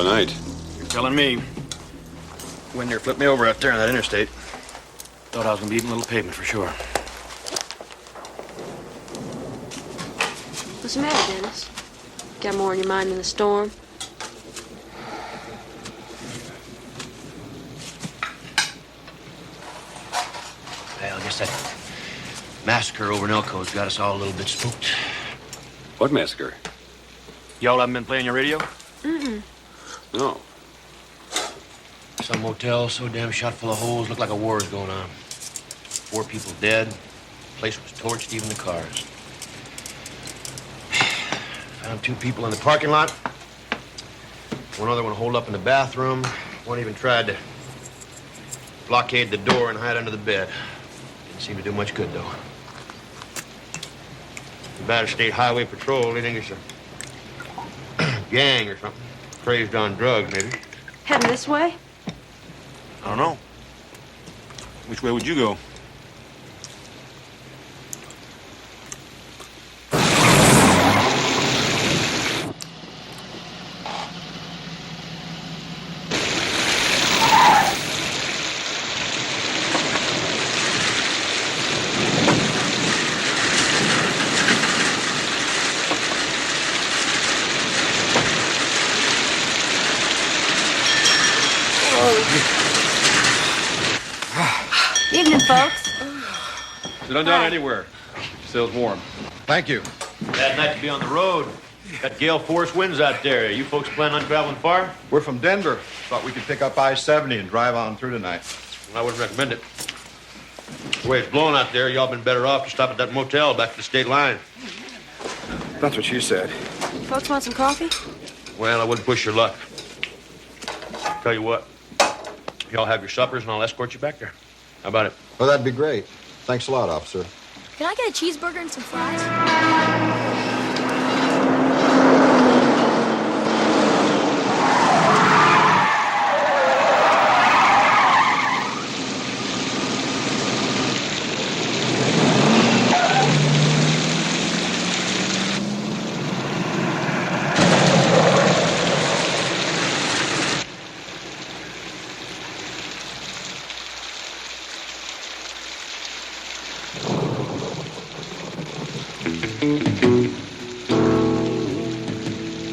a night. You're telling me. When they flipped me over out there on that interstate. Thought I was gonna be eating a little pavement for sure. What's the matter, Dennis? Got more on your mind than the storm? Well, I guess that massacre over in Elko's got us all a little bit spooked. What massacre? Y'all haven't been playing your radio? Mm-mm. No. Some motel so damn shot full of holes, looked like a war was going on. 4 people dead. The place was torched, even the cars. Found 2 people in the parking lot. One other one holed up in the bathroom. One even tried to blockade the door and hide under the bed. Didn't seem to do much good, though. Nevada State Highway Patrol, they think it's a gang or something. Crazed on drugs, maybe. Heading this way? I don't know. Which way would you go? Evening, folks. Sit on down anywhere. Still's warm. Thank you. Bad night to be on the road. Got gale force winds out there. You folks plan on traveling far? We're from Denver. Thought we could pick up I-70 and drive on through tonight. Well, I wouldn't recommend it. The way it's blowing out there, y'all been better off to stop at that motel back to the state line. That's what she said. Folks want some coffee? Well, I wouldn't push your luck. Tell you what, y'all have your suppers and I'll escort you back there. How about it? Well, that'd be great. Thanks a lot, officer. Can I get a cheeseburger and some fries?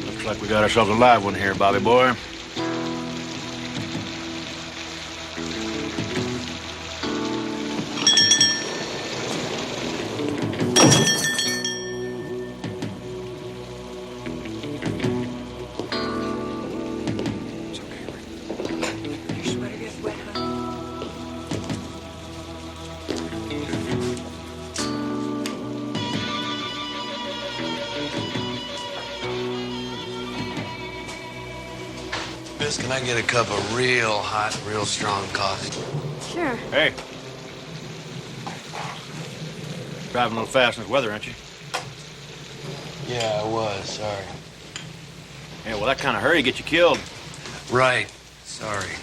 Looks like we got ourselves a live one here, Bobby boy. Miss, can I get a cup of real hot, real strong coffee? Sure. Hey. Driving a little fast in this weather, aren't you? Yeah, I was. Sorry. Yeah, well, that kind of hurry get you killed. Right. Sorry.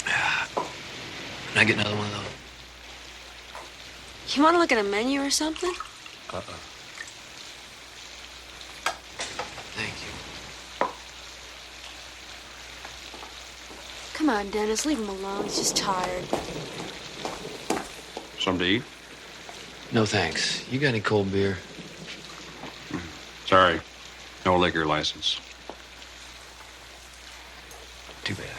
Can I get another one of those? You want to look at a menu or something? Thank you. Come on, Dennis, leave him alone. He's just tired. Something to eat? No, thanks. You got any cold beer? Sorry. No liquor license. Too bad.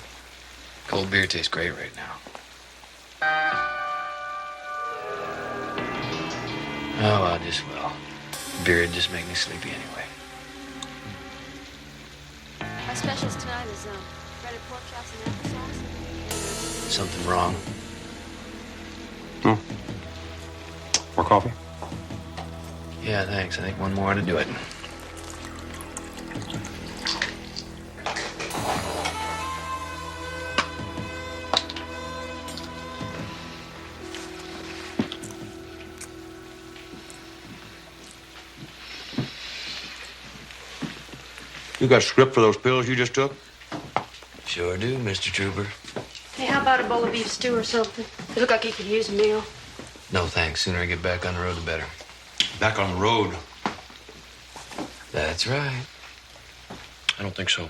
Cold beer tastes great right now. Oh, I just, well, beer would just make me sleepy anyway. Our specials tonight is breaded pork chops and applesauce. Something wrong? No. More coffee? Yeah, thanks. I think one more ought to do it. You got a script for those pills you just took? Sure do, Mr. Trooper. Hey, how about a bowl of beef stew or something? You look like you could use a meal. No, thanks. Sooner I get back on the road, the better. Back on the road. That's right. I don't think so.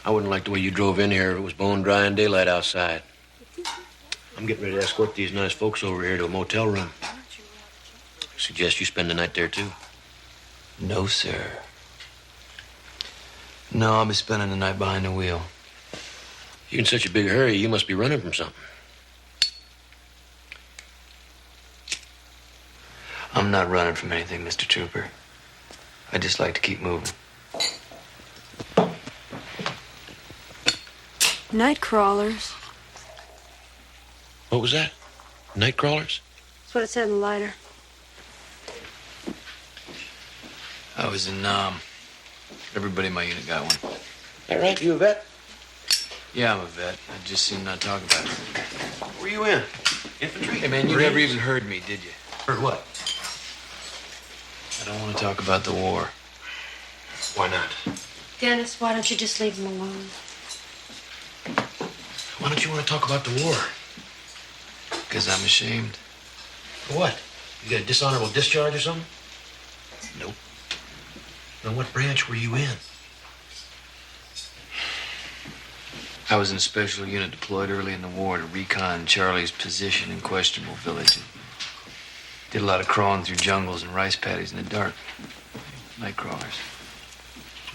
I wouldn't like the way you drove in here if it was bone dry and daylight outside. I'm getting ready to escort these nice folks over here to a motel room. Suggest you spend the night there, too. No, sir. No, I'll be spending the night behind the wheel. You're in such a big hurry, you must be running from something. I'm not running from anything, Mr. Trooper. I just like to keep moving. Nightcrawlers. What was that? Nightcrawlers? That's what it said in the lighter. I was in everybody in my unit got one. That right? You a vet? Yeah, I'm a vet. I just seem not to talk about it. Were you in? Infantry? Hey, man, you never even heard me, did you? Heard what? I don't want to talk about the war. Why not? Dennis, why don't you just leave him alone? Why don't you want to talk about the war? Because I'm ashamed. For what? You got a dishonorable discharge or something? Nope. Now, what branch were you in? I was in a special unit deployed early in the war to recon Charlie's position in questionable village. Did a lot of crawling through jungles and rice paddies in the dark. Nightcrawlers.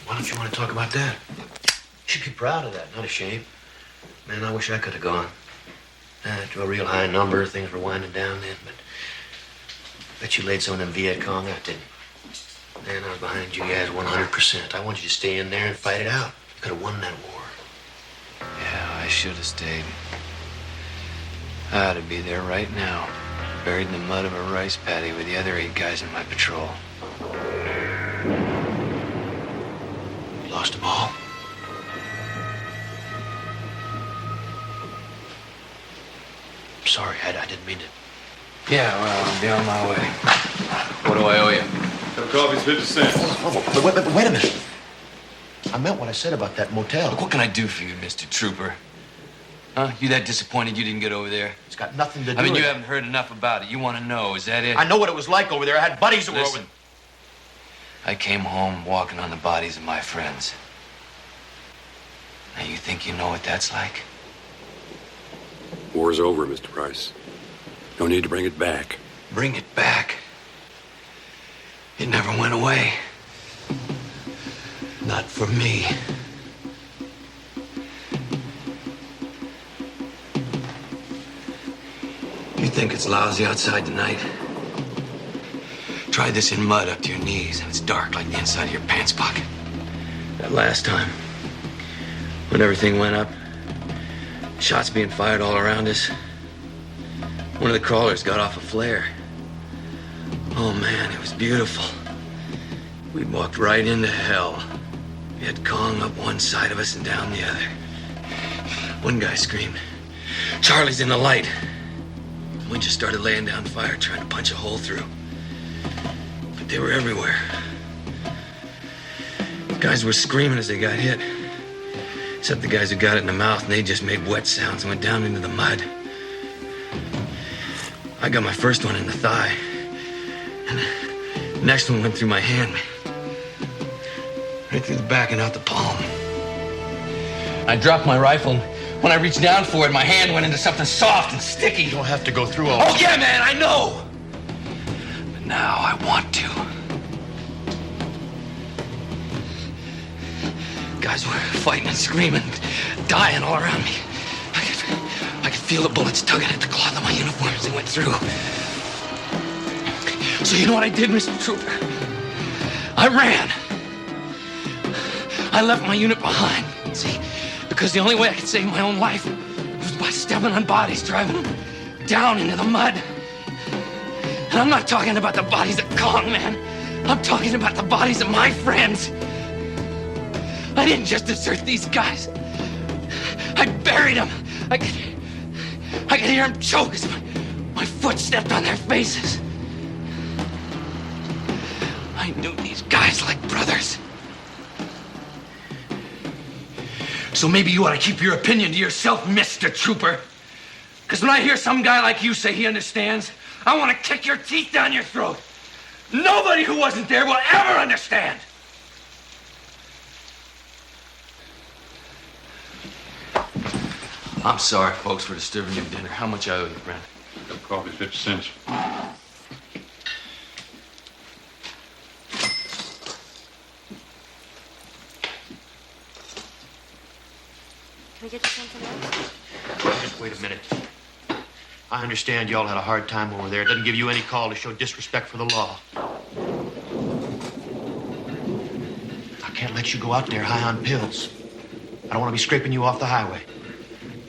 Why don't you want to talk about that? You should be proud of that, not ashamed. Man, I wish I could have gone. To a real high number, things were winding down then, but I bet you laid some of them Viet Cong out, didn't you? Man, I was behind you guys 100%. I wanted you to stay in there and fight it out. You could have won that war. Yeah, I should have stayed. I ought to be there right now, buried in the mud of a rice paddy with the other 8 guys in my patrol. You lost them all? I'm sorry, I didn't mean to. Yeah, well, I'll be on my way. What do I owe you? Cup of coffee's 50 cents. Hold on. Wait a minute. I meant what I said about that motel. Look, what can I do for you, Mr. Trooper? Huh? You that disappointed you didn't get over there? It's got nothing to do I mean, with you it. haven't heard enough about it. You want to know, is that it? I know what it was like over there. I had buddies that were Listen. over. I came home walking on the bodies of my friends. Now, you think you know what that's like? War's over, Mr. Price. No need to bring it back. Bring it back. It never went away. Not for me. You think it's lousy outside tonight? Try this in mud up to your knees, and it's dark like the inside of your pants pocket. That last time, when everything went up, shots being fired all around us, one of the crawlers got off a flare. Oh, man, it was beautiful. We walked right into hell. We had Kong up one side of us and down the other. One guy screamed, "Charlie's in the light." We just started laying down fire, trying to punch a hole through. But they were everywhere. Guys were screaming as they got hit. Except the guys who got it in the mouth, and they just made wet sounds and went down into the mud. I got my first one in the thigh. And the next one went through my hand. Right through the back and out the palm. I dropped my rifle, and when I reached down for it, my hand went into something soft and sticky. You don't have to go through all Oh, yeah, man, I know. But now I want to. Guys were fighting and screaming, dying all around me. I could feel the bullets tugging at the cloth of my uniform as they went through. So you know what I did, Mr. Trooper? I ran. I left my unit behind, see? Because the only way I could save my own life was by stepping on bodies, driving them down into the mud. And I'm not talking about the bodies of Kong, man. I'm talking about the bodies of my friends. I didn't just desert these guys. I buried them. I could hear them choke as my foot stepped on their faces. I knew these guys like brothers. So maybe you ought to keep your opinion to yourself, Mr. Trooper. Because when I hear some guy like you say he understands, I want to kick your teeth down your throat. Nobody who wasn't there will ever understand. I'm sorry, folks, for disturbing your dinner. How much I owe you, Brent? Cup of coffee, 50 cents. Can we get you something else? Just wait a minute. I understand y'all had a hard time over there. It doesn't give you any call to show disrespect for the law. I can't let you go out there high on pills. I don't want to be scraping you off the highway.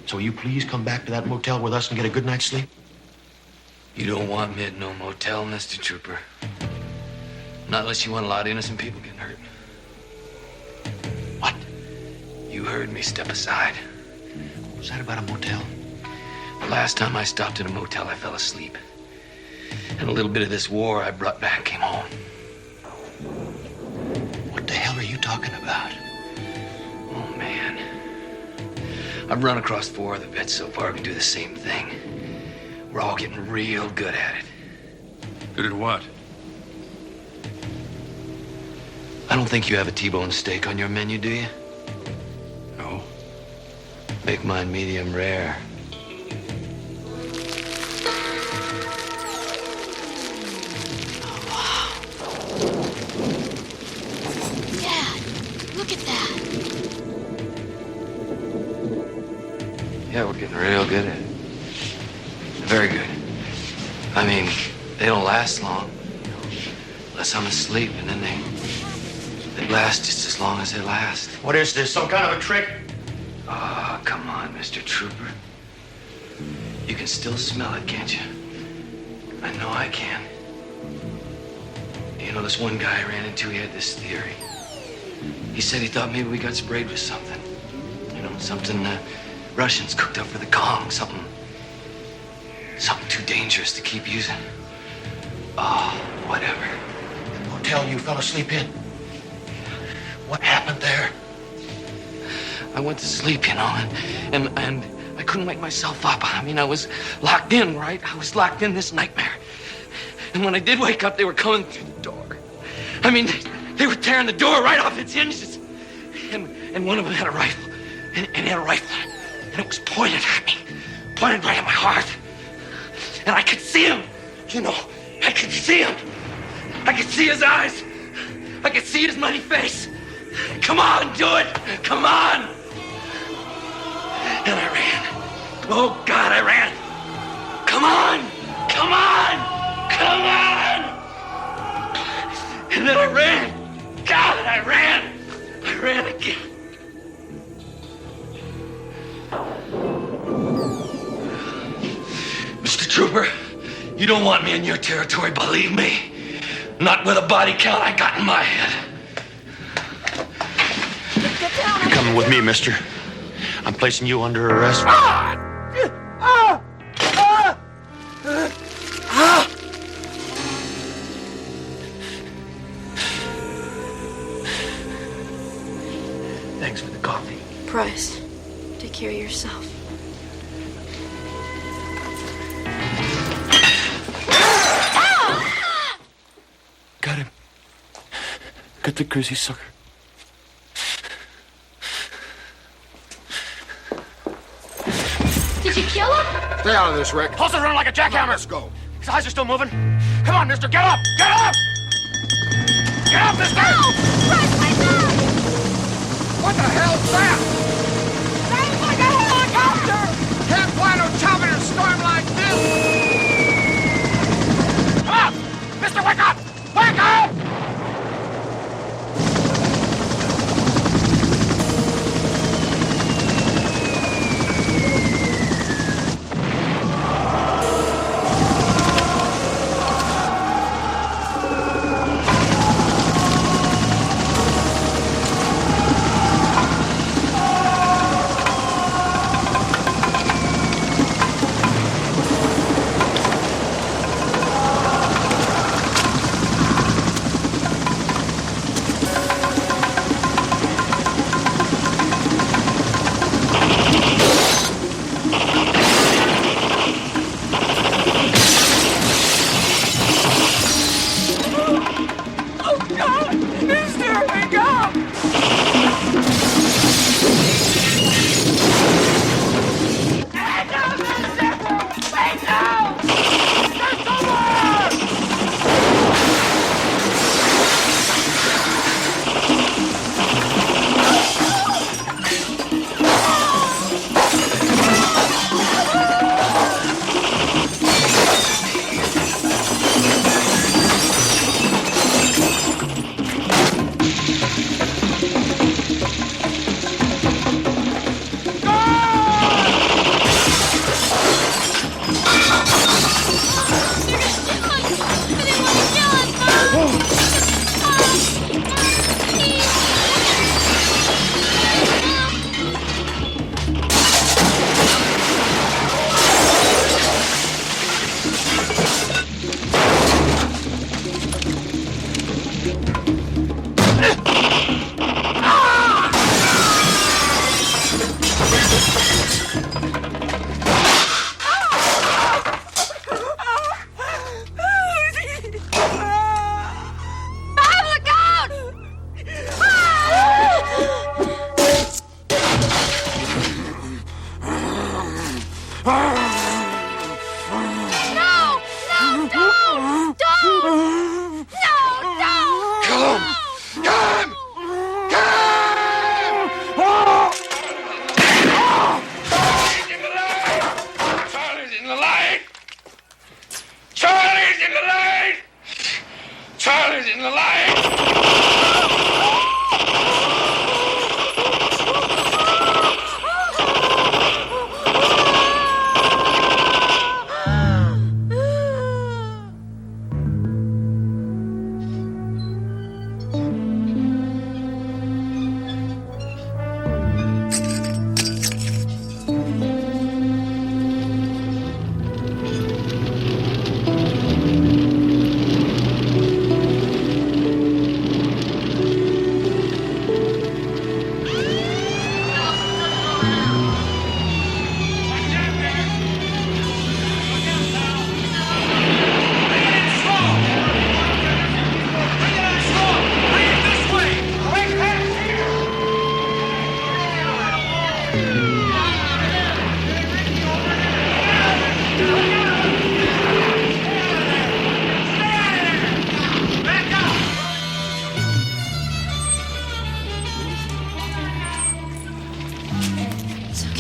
So will you please come back to that motel with us and get a good night's sleep? You don't want me at no motel, Mr. Trooper. Not unless you want a lot of innocent people getting hurt. What? You heard me. Step aside. What was that about a motel? The last time I stopped at a motel, I fell asleep. And a little bit of this war I brought back came home. What the hell are you talking about? Oh, man. I've run across 4 other vets so far who can do the same thing. We're all getting real good at it. Good at what? I don't think you have a T-bone steak on your menu, do you? No. Make mine medium rare. Dad, look at that. Yeah, we're getting real good at it. Very good. I mean, they don't last long. Unless I'm asleep, and then they last just as long as they last. What is this, some kind of a trick? Oh, come on, Mr. Trooper. You can still smell it, can't you? I know I can. You know, this one guy I ran into, he had this theory. He said he thought maybe we got sprayed with something. You know, something Russians cooked up for the Kong. Something too dangerous to keep using. Oh, whatever. The motel you fell asleep in. What happened there? I went to sleep, you know, and I couldn't wake myself up. I mean, I was locked in, right? I was locked in this nightmare. And when I did wake up, they were coming through the door. I mean, they were tearing the door right off its hinges. And one of them had a rifle. And he had a rifle. And it was pointed at me. Pointed right at my heart. And I could see him. You know, I could see him. I could see his eyes. I could see his muddy face. Come on, do it. Come on. And I ran. Oh, God, I ran. Come on. Come on. Come on. And then I ran. God, I ran. I ran again. Mr. Trooper, you don't want me in your territory, believe me. Not with a body count I got in my head. You're coming with me, mister. I'm placing you under arrest. Thanks for the coffee. Price, take care of yourself. Got him. Got the greasy sucker. Did you kill him? Stay out of this, Rick. Pulse is running like a jackhammer. Let's go. His eyes are still moving. Come on, mister, get up! Get up! Get up, mister! No! Price, my back! What the hell's that? Sounds like a helicopter! Can't fly no chopper in a storm like this. Come on! Mister, wake up! Wake up!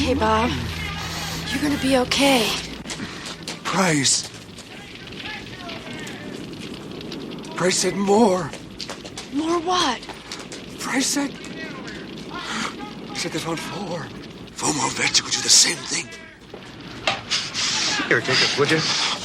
Okay, Bob. You're gonna be okay. Price. Price said more. More what? Price said... He said there's on 4. 4 more vets who could do the same thing. Here, take this, would you?